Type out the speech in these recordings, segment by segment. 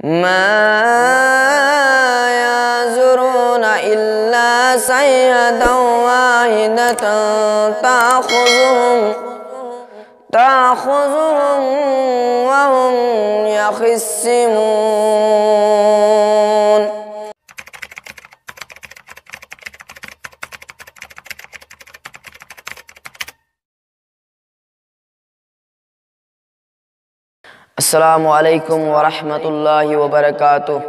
ما يزرون إلا صيحة واحدة تأخذهم وهم يخصمون. السلام عليكم ورحمة الله وبركاته.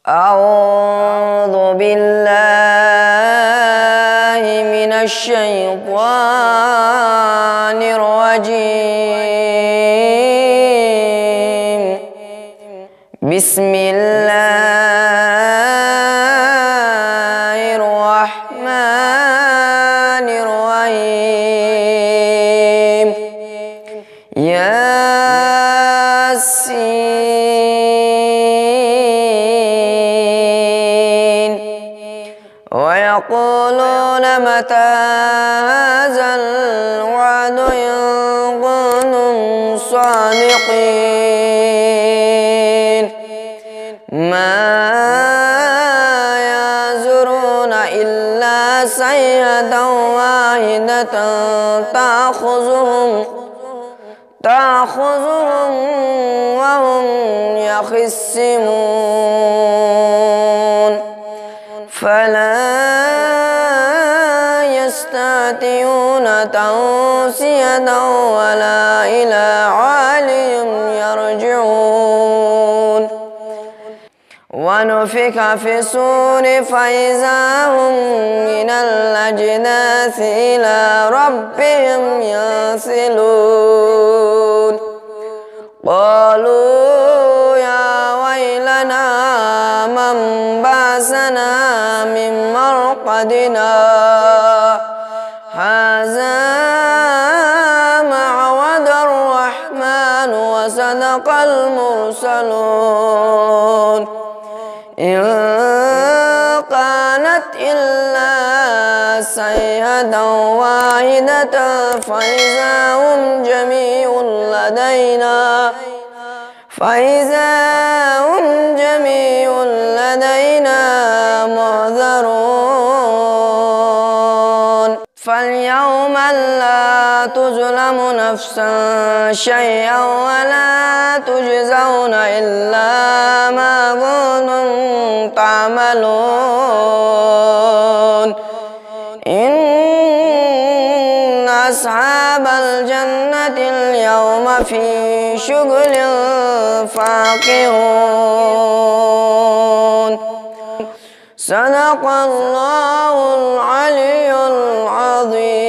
أعوذ بالله من الشيطان الرجيم. بسم الله الرحمن الرحيم. ياسين. ويقولون متى هذا الوعد إن كنتم صادقين. ما يزرون إلا صيحة واحدة تأخذهم وهم يخصمون. فلا يستطيعون توصية ولا إلى أهلهم يرجعون. ونفخ في الصور فإذا هم من الأجداث إلى ربهم ينسلون. قالوا يا ويلنا من بعثنا من مرقدنا هذا ما وعد الرحمن وصدق المرسلون. إن كانت إلا صيحة واحدة فإذا هم جميع لدينا محضرون. فاليوم لا تظلم نفس شيئا ولا تجزون إلا ما كنتم تعملون. إن أصحاب الجنة اليوم في شغل فاكهون. صدق الله العلي العظيم.